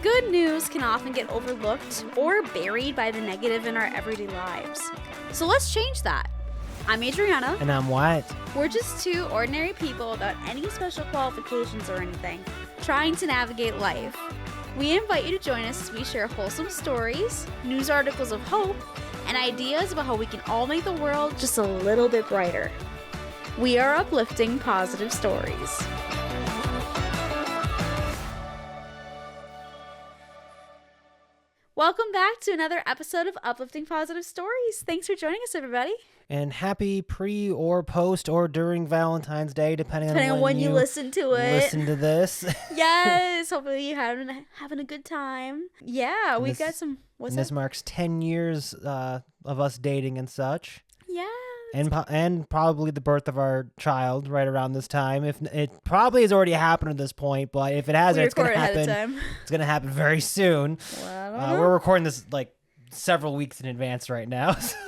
good news can often get overlooked or buried by the negative in our everyday lives. So let's change that. I'm Adriana. And I'm Wyatt. We're just two ordinary people without any special qualifications or anything, trying to navigate life. We invite you to join us as we share wholesome stories, news articles of hope, and ideas about how we can all make the world just a little bit brighter. We are Uplifting Positive Stories. Welcome back to another episode of Uplifting Positive Stories. Thanks for joining us, everybody. And happy pre or post or during Valentine's Day, depending on when you listen to it. Listen to this. Yes, hopefully you're having a good time. Yeah, we've got some. This marks 10 years of us dating and such. Yeah. And probably the birth of our child right around this time. If it probably has already happened at this point, but if it hasn't, it's going to happen. It's going to happen very soon. Well, we're recording this like several weeks in advance right now, so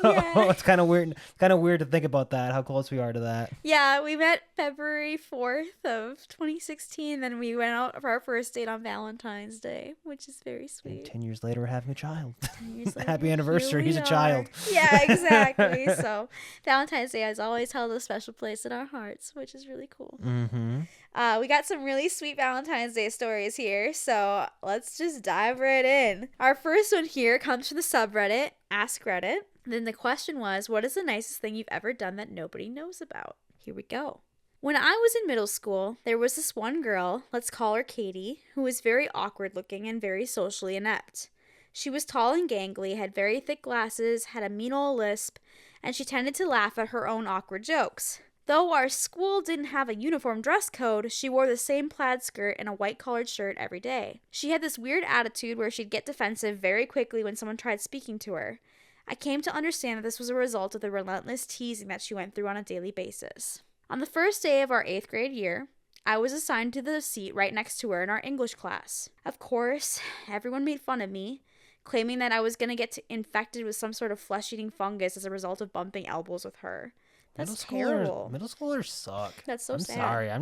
it's kind of weird. Kind of weird to think about that. How close we are to that. Yeah, we met February 4th of 2016. Then we went out for our first date on Valentine's Day, which is very sweet. And 10 years later, we're having a child. 10 years later, Happy anniversary! He's a child. Yeah, exactly. So Valentine's Day has always held a special place in our hearts, which is really cool. Mm-hmm. We got some really sweet Valentine's Day stories here, so let's just dive right in. Our first one here comes from the subreddit, Ask Reddit. Then the question was, what is the nicest thing you've ever done that nobody knows about? Here we go. When I was in middle school, there was this one girl, let's call her Katie, who was very awkward looking and very socially inept. She was tall and gangly, had very thick glasses, had a mean old lisp, and she tended to laugh at her own awkward jokes. Though our school didn't have a uniform dress code, she wore the same plaid skirt and a white collared shirt every day. She had this weird attitude where she'd get defensive very quickly when someone tried speaking to her. I came to understand that this was a result of the relentless teasing that she went through on a daily basis. On the first day of our 8th grade year, I was assigned to the seat right next to her in our English class. Of course, everyone made fun of me, claiming that I was going to get infected with some sort of flesh-eating fungus as a result of bumping elbows with her. That's terrible. Middle schoolers suck. That's so sad. I'm sorry. I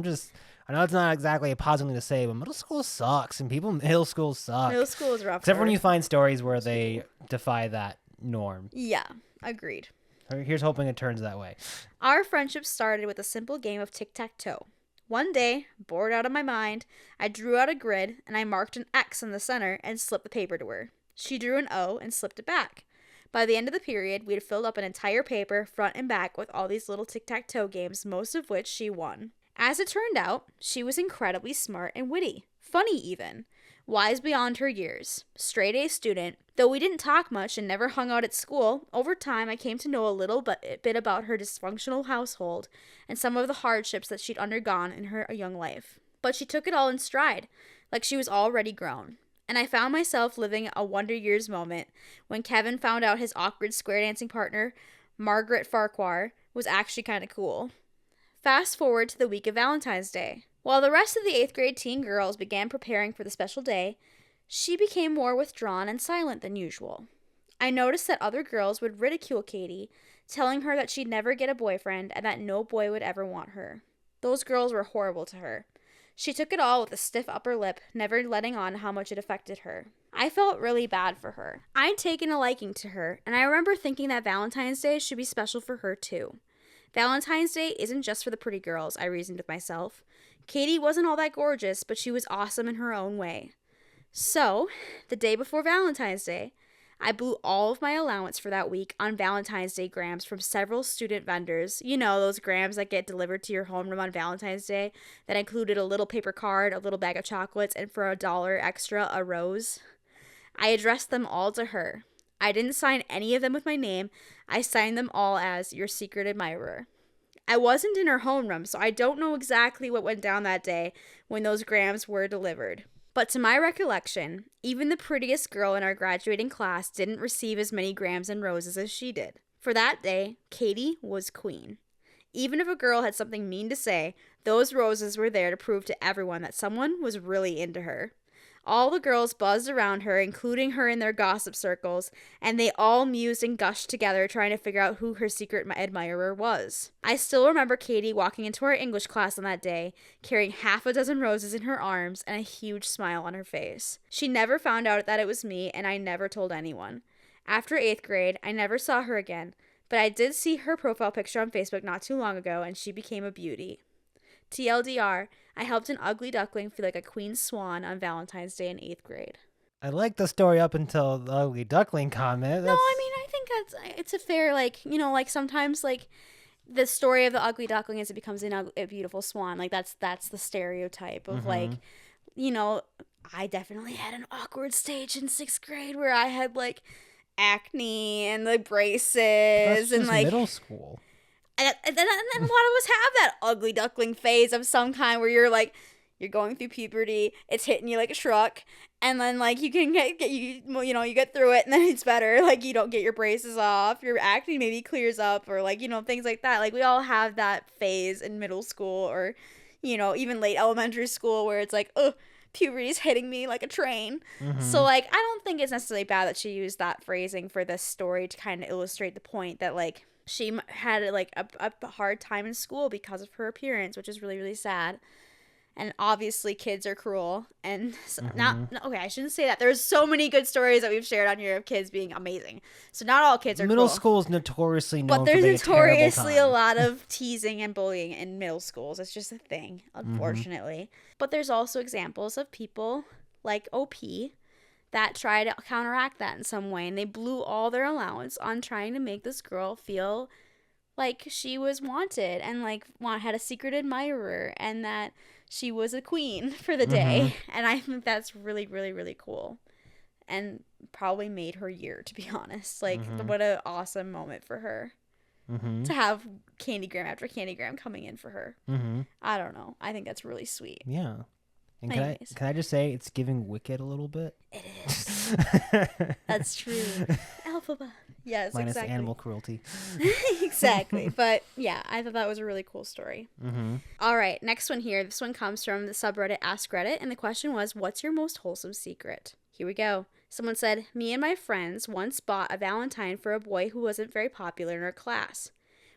know it's not exactly a positive thing to say, but middle school sucks, and people in middle school suck. Middle school is rough. Except when you find stories where they defy that norm. Yeah, agreed. Here's hoping it turns that way. Our friendship started with a simple game of tic-tac-toe. One day, bored out of my mind, I drew out a grid, and I marked an X in the center and slipped the paper to her. She drew an O and slipped it back. By the end of the period, we had filled up an entire paper, front and back, with all these little tic-tac-toe games, most of which she won. As it turned out, she was incredibly smart and witty. Funny, even. Wise beyond her years. Straight-A student. Though we didn't talk much and never hung out at school, over time I came to know a little bit about her dysfunctional household and some of the hardships that she'd undergone in her young life. But she took it all in stride, like she was already grown. And I found myself living a Wonder Years moment when Kevin found out his awkward square dancing partner, Margaret Farquhar, was actually kind of cool. Fast forward to the week of Valentine's Day. While the rest of the 8th grade teen girls began preparing for the special day, she became more withdrawn and silent than usual. I noticed that other girls would ridicule Katie, telling her that she'd never get a boyfriend and that no boy would ever want her. Those girls were horrible to her. She took it all with a stiff upper lip, never letting on how much it affected her. I felt really bad for her. I'd taken a liking to her, and I remember thinking that Valentine's Day should be special for her too. Valentine's Day isn't just for the pretty girls, I reasoned with myself. Katie wasn't all that gorgeous, but she was awesome in her own way. So, the day before Valentine's Day, I blew all of my allowance for that week on Valentine's Day grams from several student vendors. You know, those grams that get delivered to your homeroom on Valentine's Day that included a little paper card, a little bag of chocolates, and for $1 extra, a rose. I addressed them all to her. I didn't sign any of them with my name. I signed them all as your secret admirer. I wasn't in her homeroom, so I don't know exactly what went down that day when those grams were delivered. But to my recollection, even the prettiest girl in our graduating class didn't receive as many grams and roses as she did. For that day, Katie was queen. Even if a girl had something mean to say, those roses were there to prove to everyone that someone was really into her. All the girls buzzed around her, including her in their gossip circles, and they all mused and gushed together trying to figure out who her secret admirer was. I still remember Katie walking into our English class on that day, carrying half a dozen roses in her arms and a huge smile on her face. She never found out that it was me, and I never told anyone. After 8th grade, I never saw her again, but I did see her profile picture on Facebook not too long ago, and she became a beauty. TLDR, I helped an ugly duckling feel like a queen swan on Valentine's Day in 8th grade. I like the story up until the ugly duckling comment. No, I mean, I think it's a fair, like, you know, like sometimes, like, the story of the ugly duckling is it becomes a beautiful swan. Like, that's the stereotype of, like, you know, I definitely had an awkward stage in 6th grade where I had, like, acne and the braces. That's just and, like, middle school. And then a lot of us have that ugly duckling phase of some kind where you're like, you're going through puberty, it's hitting you like a truck, and then like you can you get through it and then it's better. Like you don't get your braces off, your acne maybe clears up, or like, you know, things like that. Like we all have that phase in middle school or, you know, even late elementary school where it's like, oh, puberty's hitting me like a train. So like I don't think it's necessarily bad that she used that phrasing for this story to kind of illustrate the point that like she had like a hard time in school because of her appearance, which is really, really sad. And obviously kids are cruel. And okay, I shouldn't say that. There's so many good stories that we've shared on here of kids being amazing. So not all kids are middle cruel. School is notoriously known but there's for being notoriously a a lot of teasing and bullying in middle schools. It's just a thing, unfortunately. But there's also examples of people like OP that try to counteract that in some way, and they blew all their allowance on trying to make this girl feel like she was wanted and like had a secret admirer and that she was a queen for the day. And I think that's really, really, really cool and probably made her year, to be honest. Like what an awesome moment for her to have Candygram after Candygram coming in for her. I don't know, I think that's really sweet. Yeah. And can I just say it's giving Wicked a little bit? It is. That's true. Alphaba. Yes, minus exactly. Animal cruelty. Exactly. But yeah, I thought that was a really cool story. All right, next one here. This one comes from the subreddit Ask Reddit, and the question was, what's your most wholesome secret? Here we go. Someone said, me and my friends once bought a Valentine for a boy who wasn't very popular in our class.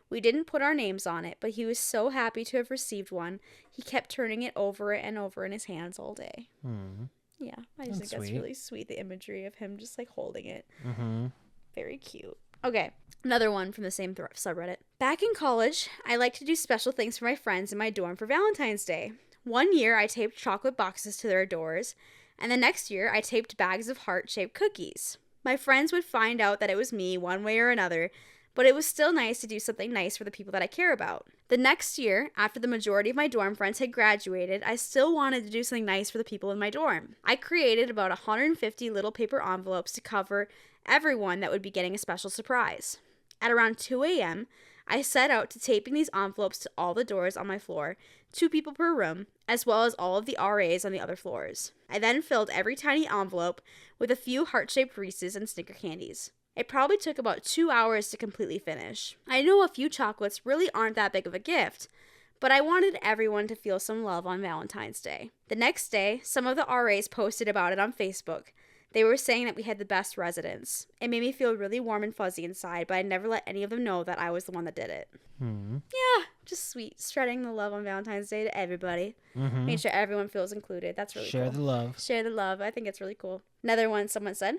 We didn't put our names on it, but he was so happy to have received one, he kept turning it over and over in his hands all day. Yeah, I just think that's really sweet, the imagery of him just like holding it. Very cute. Okay, another one from the same subreddit. Back in college, I liked to do special things for my friends in my dorm for Valentine's Day. One year, I taped chocolate boxes to their doors, and the next year, I taped bags of heart-shaped cookies. My friends would find out that it was me one way or another, but it was still nice to do something nice for the people that I care about. The next year, after the majority of my dorm friends had graduated, I still wanted to do something nice for the people in my dorm. I created about 150 little paper envelopes to cover everyone that would be getting a special surprise. At around 2 a.m., I set out to taping these envelopes to all the doors on my floor, 2 people per room, as well as all of the RAs on the other floors. I then filled every tiny envelope with a few heart-shaped Reese's and Snicker candies. It probably took about 2 hours to completely finish. I know a few chocolates really aren't that big of a gift, but I wanted everyone to feel some love on Valentine's Day. The next day, some of the RAs posted about it on Facebook. They were saying that we had the best residents. It made me feel really warm and fuzzy inside, but I never let any of them know that I was the one that did it. Yeah, just sweet. Spreading the love on Valentine's Day to everybody. Make sure everyone feels included. That's really cool. Share the love. Share the love. I think it's really cool. Another one, someone said,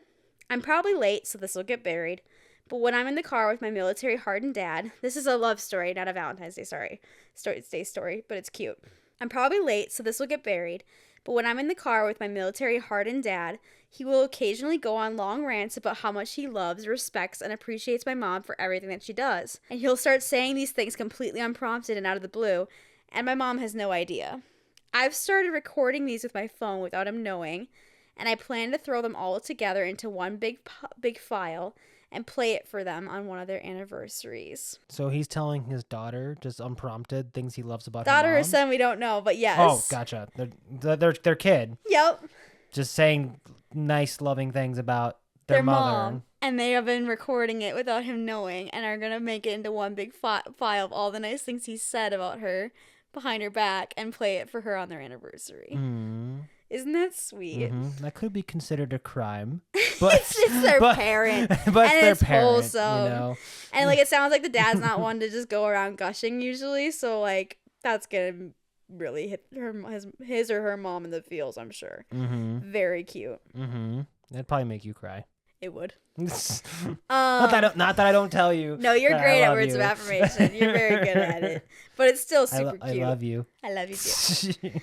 I'm probably late, so this will get buried. But when I'm in the car with my military-hardened dad, this is a love story, not a Valentine's Day, story, but it's cute. I'm probably late, so this will get buried. But when I'm in the car with my military-hardened dad, he will occasionally go on long rants about how much he loves, respects, and appreciates my mom for everything that she does. And he'll start saying these things completely unprompted and out of the blue, and my mom has no idea. I've started recording these with my phone without him knowing, and I plan to throw them all together into one big file and play it for them on one of their anniversaries. So he's telling his daughter, just unprompted, things he loves about daughter her mom? Or son, we don't know, but yes. Oh, gotcha. Their kid. Yep. Just saying nice, loving things about their mother. Mom. And they have been recording it without him knowing and are going to make it into one big file of all the nice things he said about her behind her back and play it for her on their anniversary. Isn't that sweet? That could be considered a crime, but it's their parent, but and their it's parent, wholesome. you know? And like, it sounds like the dad's not one to just go around gushing usually, so like that's gonna really hit his or her mom in the feels, I'm sure. Very cute. That'd probably make you cry. It would. Not that I don't tell you. No, you're great at words of affirmation. You're very good at it, but it's still super cute. I love you. I love you too.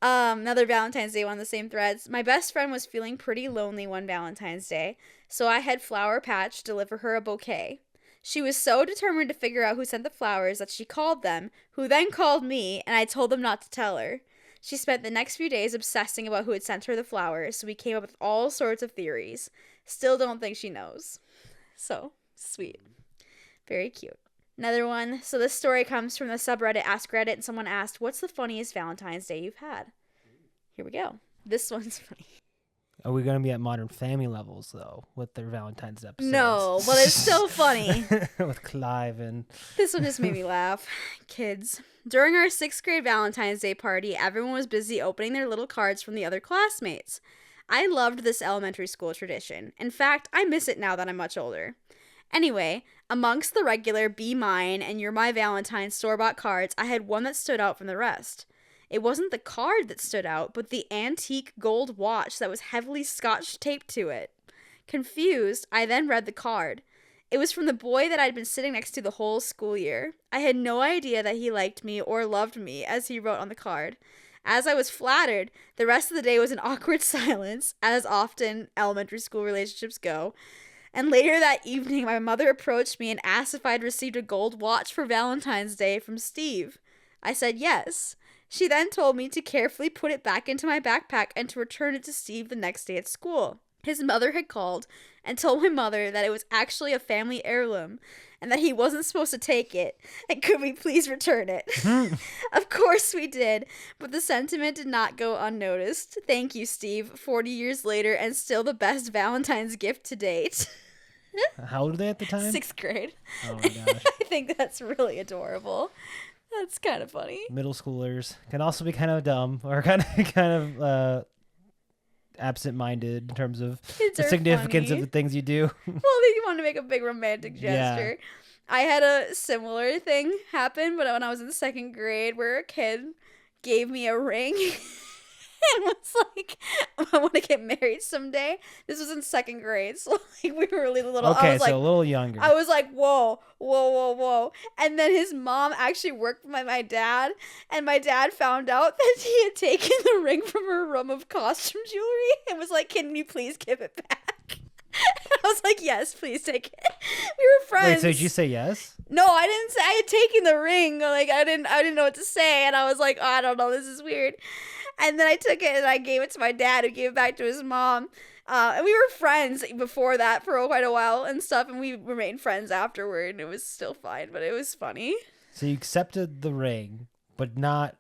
Another Valentine's Day one on the same threads. My best friend was feeling pretty lonely one Valentine's Day, so I had Flower Patch deliver her a bouquet. She was so determined to figure out who sent the flowers that she called them, who then called me, and I told them not to tell her. She spent the next few days obsessing about who had sent her the flowers, so we came up with all sorts of theories. Still don't think she knows. So, sweet. Very cute. Another one. So this story comes from the subreddit Ask Reddit, and someone asked, what's the funniest Valentine's Day you've had? Here we go. This one's funny. Are we going to be at Modern Family levels, though, with their Valentine's episodes? No, but it's still funny. With Clive and... This one just made me laugh. Kids. During our 6th grade Valentine's Day party, everyone was busy opening their little cards from the other classmates. I loved this elementary school tradition. In fact, I miss it now that I'm much older. Anyway, amongst the regular Be Mine and You're My Valentine store-bought cards, I had one that stood out from the rest. It wasn't the card that stood out, but the antique gold watch that was heavily scotch taped to it. Confused, I then read the card. It was from the boy that I'd been sitting next to the whole school year. I had no idea that he liked me or loved me, as he wrote on the card. As I was flattered, the rest of the day was an awkward silence, as often elementary school relationships go. And later that evening, my mother approached me and asked if I'd received a gold watch for Valentine's Day from Steve. I said yes. She then told me to carefully put it back into my backpack and to return it to Steve the next day at school. His mother had called and told my mother that it was actually a family heirloom and that he wasn't supposed to take it, and could we please return it? Of course we did, but the sentiment did not go unnoticed. Thank you, Steve, 40 years later, and still the best Valentine's gift to date. How old were they at the time? 6th grade. Oh my gosh. I think that's really adorable. That's kind of funny. Middle schoolers can also be kind of dumb or kind of absent-minded in terms of the significance of the things you do. Well, they want to make a big romantic gesture. Yeah. I had a similar thing happen, but when I was in 2nd grade, where a kid gave me a ring and was like, I want to get married someday. This was in 2nd grade, so like we were really little. Okay, I was so like, a little younger. I was like, whoa. And then his mom actually worked with my dad, and my dad found out that he had taken the ring from her room of costume jewelry and was like, can you please give it back? And I was like, yes, please take it. We were friends. Wait, so did you say yes? No, I didn't say. I had taken the ring. Like I didn't know what to say, and I was like, oh, I don't know, this is weird. And then I took it and I gave it to my dad, who gave it back to his mom. And we were friends before that for quite a while and stuff, and we remained friends afterward, and it was still fine, but it was funny. So you accepted the ring, but not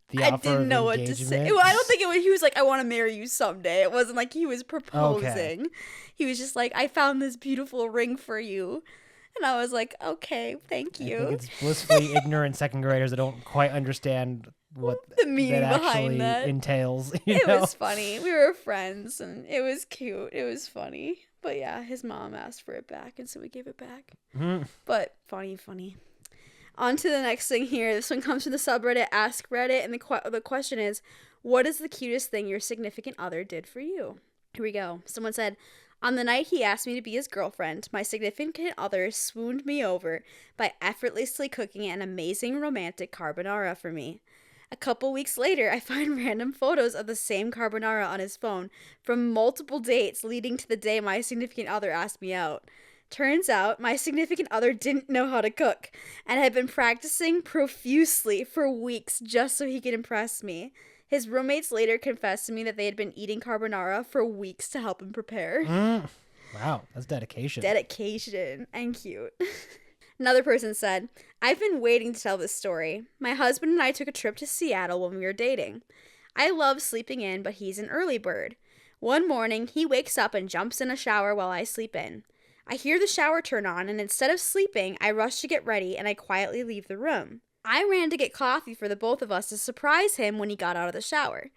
the I offer didn't know of what to engagement? say. Well, I don't think it was. He was like, I want to marry you someday. It wasn't like he was proposing. Okay. He was just like, I found this beautiful ring for you. And I was like, okay, thank you. I think it's blissfully ignorant 2nd graders that don't quite understand what the meaning that behind that entails. It was funny. We were friends, and it was cute. It was funny. But yeah, his mom asked for it back, and so we gave it back. But funny. On to the next thing here. This one comes from the subreddit Ask Reddit, and the question is, what is the cutest thing your significant other did for you? Here we go. Someone said, on the night he asked me to be his girlfriend, my significant other swooned me over by effortlessly cooking an amazing romantic carbonara for me. A couple weeks later, I find random photos of the same carbonara on his phone from multiple dates leading to the day my significant other asked me out. Turns out, my significant other didn't know how to cook and had been practicing profusely for weeks just so he could impress me. His roommates later confessed to me that they had been eating carbonara for weeks to help him prepare. Wow, that's dedication. Dedication and cute. Another person said, I've been waiting to tell this story. My husband and I took a trip to Seattle when we were dating. I love sleeping in, but he's an early bird. One morning, he wakes up and jumps in a shower while I sleep in. I hear the shower turn on, and instead of sleeping, I rush to get ready and I quietly leave the room. I ran to get coffee for the both of us to surprise him when he got out of the shower.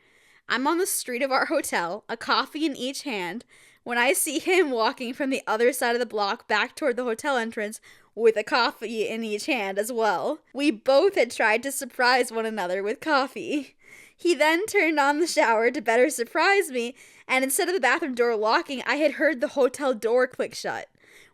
I'm on the street of our hotel, a coffee in each hand, when I see him walking from the other side of the block back toward the hotel entrance with a coffee in each hand as well. We both had tried to surprise one another with coffee. He then turned on the shower to better surprise me, and instead of the bathroom door locking, I had heard the hotel door click shut.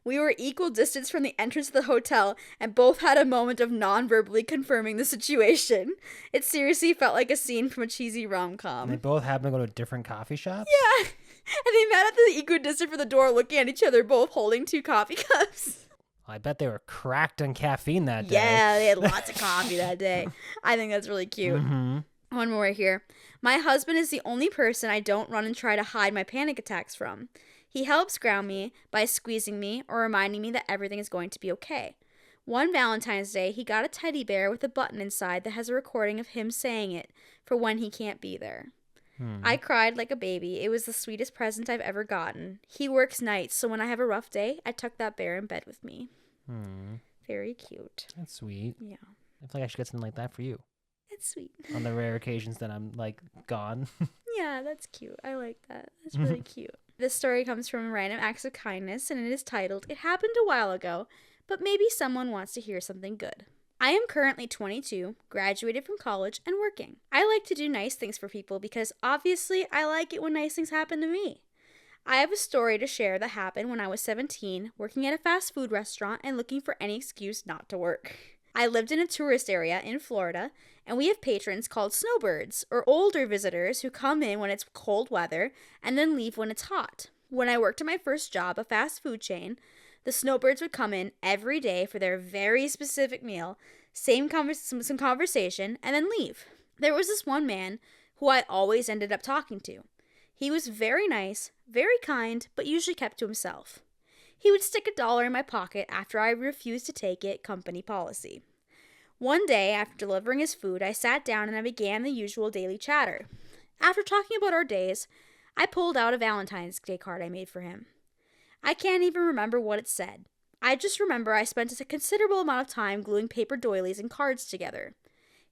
We were equal distance from the entrance of the hotel and both had a moment of non-verbally confirming the situation. It seriously felt like a scene from a cheesy rom-com. And they both happened to go to different coffee shops? Yeah. And they met at the equidistant from the door looking at each other, both holding 2 coffee cups. I bet they were cracked on caffeine that day. Yeah, they had lots of coffee that day. I think that's really cute. Mm-hmm. One more here. My husband is the only person I don't run and try to hide my panic attacks from. He helps ground me by squeezing me or reminding me that everything is going to be okay. One Valentine's Day, he got a teddy bear with a button inside that has a recording of him saying it for when he can't be there. I cried like a baby. It was the sweetest present I've ever gotten. He works nights, so when I have a rough day, I tuck that bear in bed with me. Very cute. That's sweet. Yeah. I feel like I should get something like that for you. That's sweet. On the rare occasions that I'm, gone. Yeah, that's cute. I like that. That's really cute. This story comes from Random Acts of Kindness, and it is titled, It Happened a While Ago, but Maybe Someone Wants to Hear Something Good. I am currently 22, graduated from college, and working. I like to do nice things for people because obviously I like it when nice things happen to me. I have a story to share that happened when I was 17, working at a fast food restaurant and looking for any excuse not to work. I lived in a tourist area in Florida, and we have patrons called snowbirds, or older visitors who come in when it's cold weather and then leave when it's hot. When I worked at my first job, a fast food chain, the snowbirds would come in every day for their very specific meal, some conversation, and then leave. There was this one man who I always ended up talking to. He was very nice, very kind, but usually kept to himself. He would stick $1 in my pocket after I refused to take it, company policy. One day, after delivering his food, I sat down and I began the usual daily chatter. After talking about our days, I pulled out a Valentine's Day card I made for him. I can't even remember what it said. I just remember I spent a considerable amount of time gluing paper doilies and cards together.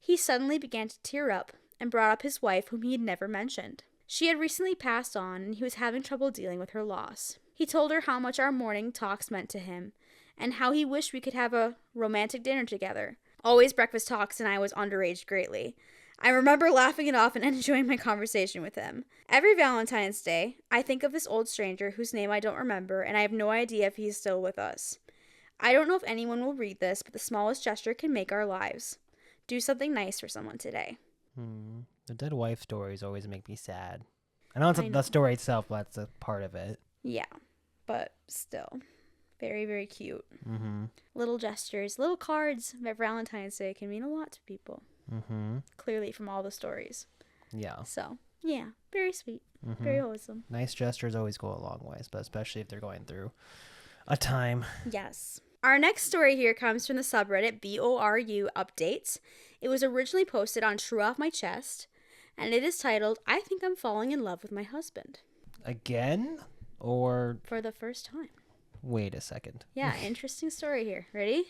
He suddenly began to tear up and brought up his wife, whom he had never mentioned. She had recently passed on, and he was having trouble dealing with her loss. He told her how much our morning talks meant to him, and how he wished we could have a romantic dinner together. Always breakfast talks, and I was underaged greatly. I remember laughing it off and enjoying my conversation with him. Every Valentine's Day, I think of this old stranger whose name I don't remember, and I have no idea if he is still with us. I don't know if anyone will read this, but the smallest gesture can make our lives. Do something nice for someone today. The dead wife stories always make me sad. I know it's the story itself, but that's a part of it. Yeah, but still. Very, very cute. Little gestures, little cards at Valentine's Day can mean a lot to people. Clearly from all the stories. Yeah. So, yeah, very sweet. Very wholesome. Nice gestures always go a long ways, but especially if they're going through a time. Yes. Our next story here comes from the subreddit BORU Updates. It was originally posted on True Off My Chest, and it is titled, I Think I'm Falling in Love with My Husband. Again? Or... For the first time. Wait a second. Yeah, interesting story here. Ready?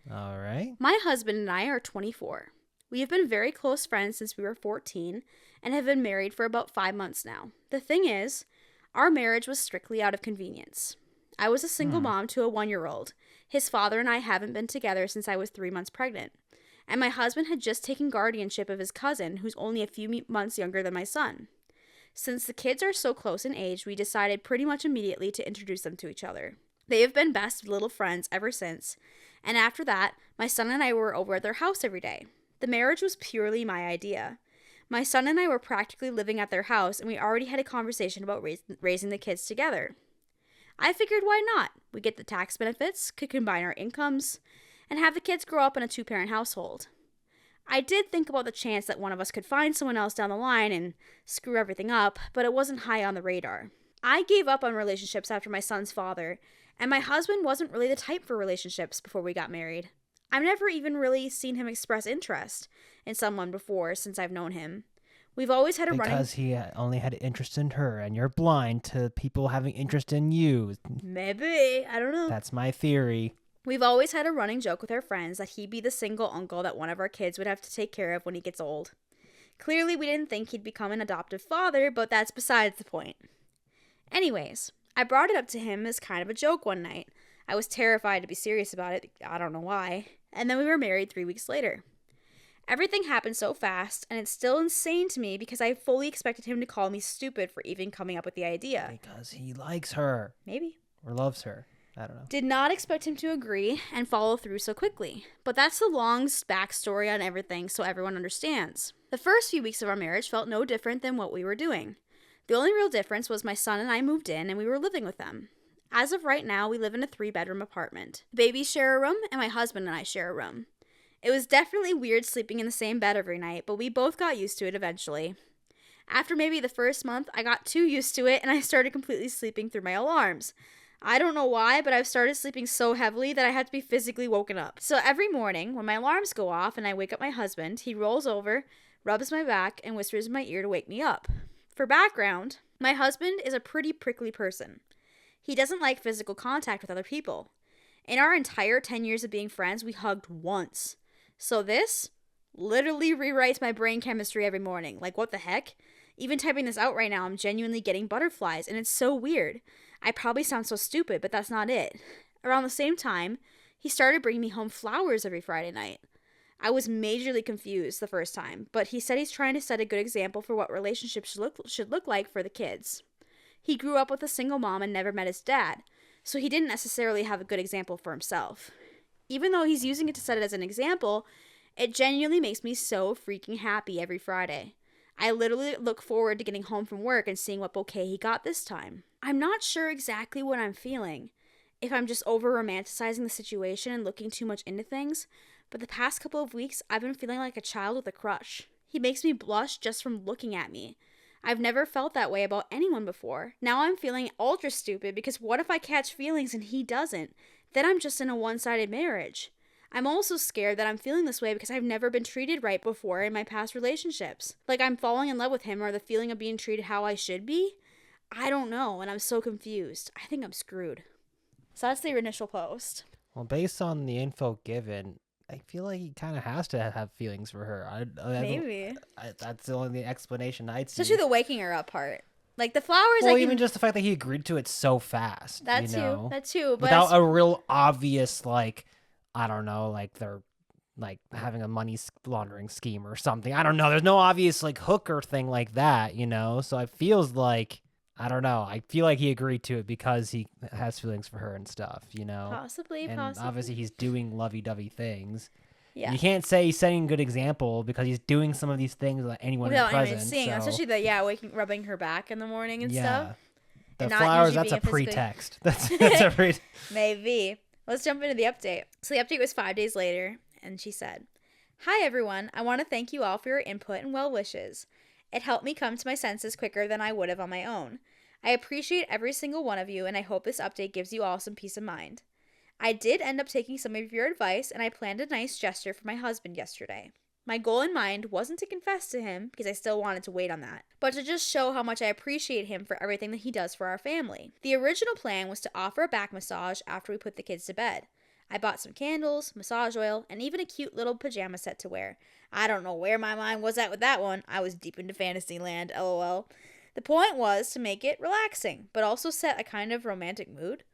All right. My husband and I are 24. We have been very close friends since we were 14 and have been married for about 5 months now. The thing is, our marriage was strictly out of convenience. I was a single mom to a 1-year-old. His father and I haven't been together since I was 3 months pregnant. And my husband had just taken guardianship of his cousin, who's only a few months younger than my son. Since the kids are so close in age, we decided pretty much immediately to introduce them to each other. They have been best little friends ever since, and after that, my son and I were over at their house every day. The marriage was purely my idea. My son and I were practically living at their house, and we already had a conversation about raising the kids together. I figured why not? We get the tax benefits, could combine our incomes, and have the kids grow up in a 2-parent household. I did think about the chance that one of us could find someone else down the line and screw everything up, but it wasn't high on the radar. I gave up on relationships after my son's father, and my husband wasn't really the type for relationships before we got married. I've never even really seen him express interest in someone before since I've known him. We've always had a running... Because he only had interest in her, and you're blind to people having interest in you. Maybe. I don't know. That's my theory. We've always had a running joke with our friends that he'd be the single uncle that one of our kids would have to take care of when he gets old. Clearly, we didn't think he'd become an adoptive father, but that's besides the point. Anyways, I brought it up to him as kind of a joke one night. I was terrified to be serious about it. I don't know why. And then we were married 3 weeks later. Everything happened so fast, and it's still insane to me because I fully expected him to call me stupid for even coming up with the idea. Because he likes her. Maybe. Or loves her. I don't know. Did not expect him to agree and follow through so quickly. But that's the long backstory on everything so everyone understands. The first few weeks of our marriage felt no different than what we were doing. The only real difference was my son and I moved in and we were living with them. As of right now, we live in a 3-bedroom apartment. The babies share a room and my husband and I share a room. It was definitely weird sleeping in the same bed every night, but we both got used to it eventually. After maybe the first month, I got too used to it and I started completely sleeping through my alarms. I don't know why, but I've started sleeping so heavily that I had to be physically woken up. So every morning, when my alarms go off and I wake up my husband, he rolls over, rubs my back, and whispers in my ear to wake me up. For background, my husband is a pretty prickly person. He doesn't like physical contact with other people. In our entire 10 years of being friends, we hugged once. So this literally rewrites my brain chemistry every morning. Like, what the heck? Even typing this out right now, I'm genuinely getting butterflies, and it's so weird. I probably sound so stupid, but that's not it. Around the same time, he started bringing me home flowers every Friday night. I was majorly confused the first time, but he said he's trying to set a good example for what relationships should look like for the kids. He grew up with a single mom and never met his dad, so he didn't necessarily have a good example for himself. Even though he's using it to set it as an example, it genuinely makes me so freaking happy every Friday. I literally look forward to getting home from work and seeing what bouquet he got this time. I'm not sure exactly what I'm feeling, if I'm just over-romanticizing the situation and looking too much into things, but the past couple of weeks I've been feeling like a child with a crush. He makes me blush just from looking at me. I've never felt that way about anyone before. Now I'm feeling ultra stupid because what if I catch feelings and he doesn't? Then I'm just in a one-sided marriage. I'm also scared that I'm feeling this way because I've never been treated right before in my past relationships. Like I'm falling in love with him or the feeling of being treated how I should be? I don't know, and I'm so confused. I think I'm screwed. So that's the initial post. Well, based on the info given, I feel like he kind of has to have feelings for her. Maybe. That's the only explanation I'd see. Especially the waking her up part. Like the flowers, well, even just the fact that he agreed to it so fast. That too. But without a real obvious, like, I don't know, like they're like having a money laundering scheme or something. I don't know. There's no obvious like hook or thing like that, So it feels like, I don't know. I feel like he agreed to it because he has feelings for her and stuff, Possibly. And obviously he's doing lovey-dovey things. Yeah. You can't say he's setting a good example because he's doing some of these things without anyone present. Seeing, especially rubbing her back in the morning and stuff. The flowers, that's a pretext. That's a pretext. Maybe. Let's jump into the update. So the update was 5 days later, and she said, "Hi everyone, I want to thank you all for your input and well wishes. It helped me come to my senses quicker than I would have on my own. I appreciate every single one of you, and I hope this update gives you all some peace of mind. I did end up taking some of your advice, and I planned a nice gesture for my husband yesterday. My goal in mind wasn't to confess to him, because I still wanted to wait on that, but to just show how much I appreciate him for everything that he does for our family. The original plan was to offer a back massage after we put the kids to bed. I bought some candles, massage oil, and even a cute little pajama set to wear. I don't know where my mind was at with that one. I was deep into fantasy land, lol. The point was to make it relaxing, but also set a kind of romantic mood.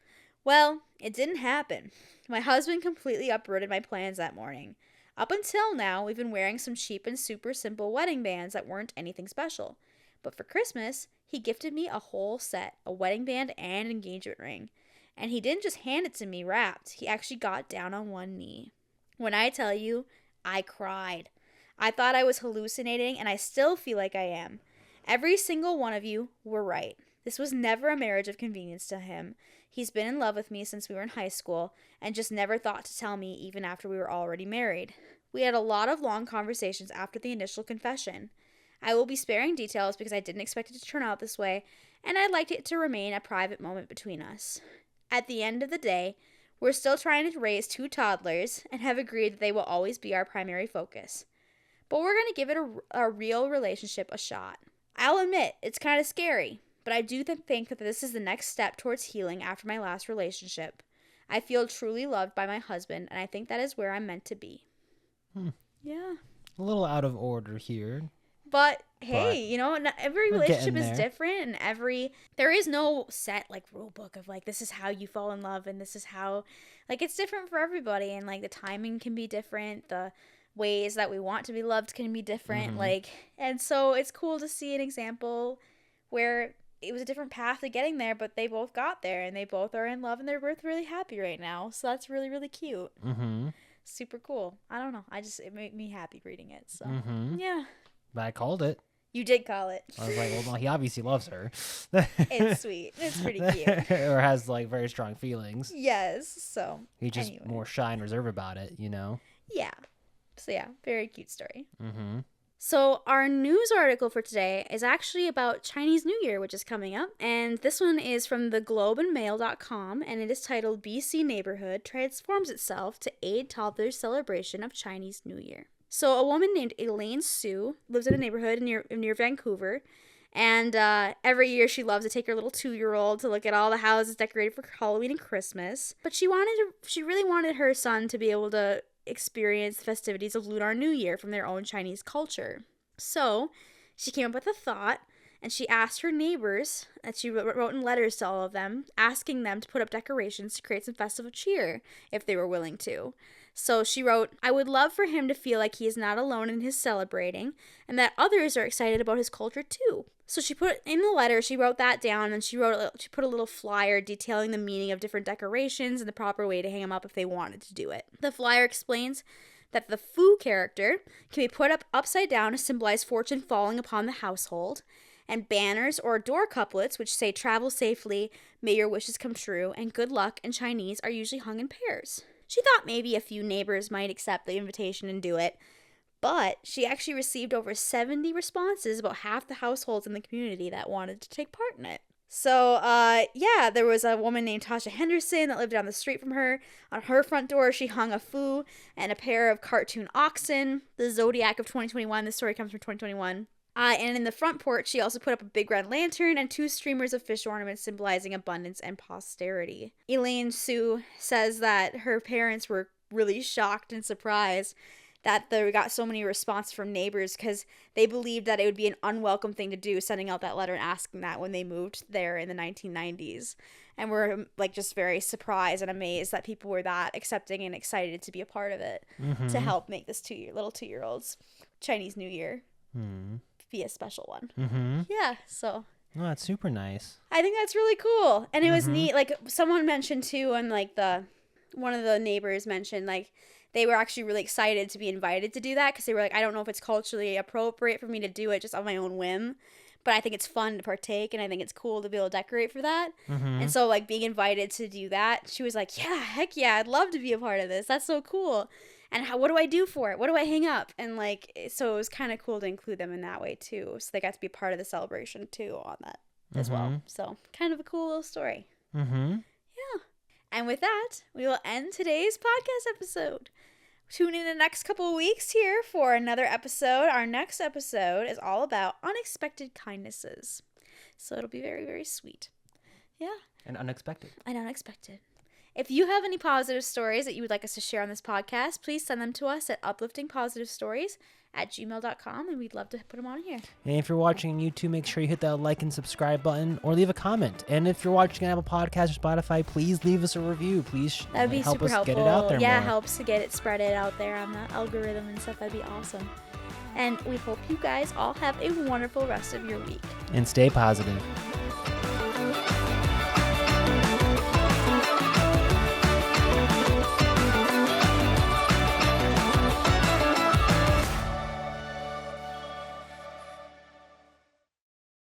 Well, it didn't happen. My husband completely uprooted my plans that morning. Up until now, we've been wearing some cheap and super simple wedding bands that weren't anything special. But for Christmas, he gifted me a whole set, a wedding band and engagement ring. And he didn't just hand it to me wrapped, he actually got down on one knee. When I tell you, I cried. I thought I was hallucinating, and I still feel like I am. Every single one of you were right. This was never a marriage of convenience to him. He's been in love with me since we were in high school and just never thought to tell me even after we were already married. We had a lot of long conversations after the initial confession. I will be sparing details because I didn't expect it to turn out this way, and I'd like it to remain a private moment between us. At the end of the day, we're still trying to raise 2 toddlers and have agreed that they will always be our primary focus. But we're going to give it a real relationship a shot. I'll admit, it's kind of scary, but I do think that this is the next step towards healing after my last relationship. I feel truly loved by my husband, and I think that is where I'm meant to be." Yeah. A little out of order here. But But hey, every we're relationship getting is there. different, and there is no set like rule book of like this is how you fall in love and this is how, like, it's different for everybody, and like the timing can be different, the ways that we want to be loved can be different, Mhm. like, and so it's cool to see an example where it was a different path to getting there, but they both got there and they both are in love and they're both really happy right now. So that's really, really cute. Mhm. Super cool. I don't know. It made me happy reading it. So, Mhm. yeah. But I called it. You did call it. I was like, well, no, he obviously loves her. It's sweet. It's pretty cute. Or has like very strong feelings. Yes. So, He's just anyway. more shy and reserved about it, you know? Yeah. So, yeah, very cute story. Mm-hmm. So, our news article for today is actually about Chinese New Year, which is coming up. And this one is from theglobeandmail.com, and it is titled BC Neighborhood Transforms Itself to Aid Toddlers' Celebration of Chinese New Year. So, a woman named Elaine Sue lives in a neighborhood near Vancouver. And every year she loves to take her little 2-year-old to look at all the houses decorated for Halloween and Christmas. But she really wanted her son to be able to experience the festivities of Lunar New Year from their own Chinese culture. So she came up with a thought, and she asked her neighbors, and she wrote in letters to all of them, asking them to put up decorations to create some festive cheer if they were willing to. So she wrote, "I would love for him to feel like he is not alone in his celebrating, and that others are excited about his culture too." So she put in the letter, she wrote that down, and she put a little flyer detailing the meaning of different decorations and the proper way to hang them up if they wanted to do it. The flyer explains that the Fu character can be put up upside down to symbolize fortune falling upon the household, and banners or door couplets which say "travel safely, may your wishes come true," and "good luck" in Chinese are usually hung in pairs. She thought maybe a few neighbors might accept the invitation and do it, but she actually received over 70 responses, about half the households in the community that wanted to take part in it. So, yeah, there was a woman named Tasha Henderson that lived down the street from her. On her front door, she hung a Fu and a pair of cartoon oxen, the Zodiac of 2021. This story comes from 2021. And in the front porch, she also put up a big red lantern and 2 streamers of fish ornaments symbolizing abundance and posterity. Elaine Sue says that her parents were really shocked and surprised that they got so many responses from neighbors, because they believed that it would be an unwelcome thing to do, sending out that letter and asking that when they moved there in the 1990s. And we're like just very surprised and amazed that people were that accepting and excited to be a part of it, to help make this little 2-year-old's Chinese New Year be a special one. Yeah, so Oh, that's super nice. I think that's really cool. And it was neat, like someone mentioned too, and like one of the neighbors mentioned, like, they were actually really excited to be invited to do that, because they were like, I don't know if it's culturally appropriate for me to do it just on my own whim, but I think it's fun to partake, and I think it's cool to be able to decorate for that. And so, like, being invited to do that, she was like, yeah, heck yeah, I'd love to be a part of this. That's so cool. And what do I do for it? What do I hang up? And, like, so it was kind of cool to include them in that way, too. So they got to be part of the celebration, too, on that as well. So, kind of a cool little story. Yeah. And with that, we will end today's podcast episode. Tune in the next couple of weeks here for another episode. Our next episode is all about unexpected kindnesses. So it'll be very, very sweet. Yeah. And unexpected. And unexpected. If you have any positive stories that you would like us to share on this podcast, please send them to us at upliftingpositivestories@gmail.com, and we'd love to put them on here. And if you're watching on YouTube, make sure you hit that like and subscribe button, or leave a comment. And if you're watching on Apple Podcasts or Spotify, please leave us a review. Please That would be help super us helpful. get it out there Yeah, more. helps to get it spread out there on the algorithm and stuff. That'd be awesome. And we hope you guys all have a wonderful rest of your week. And stay positive.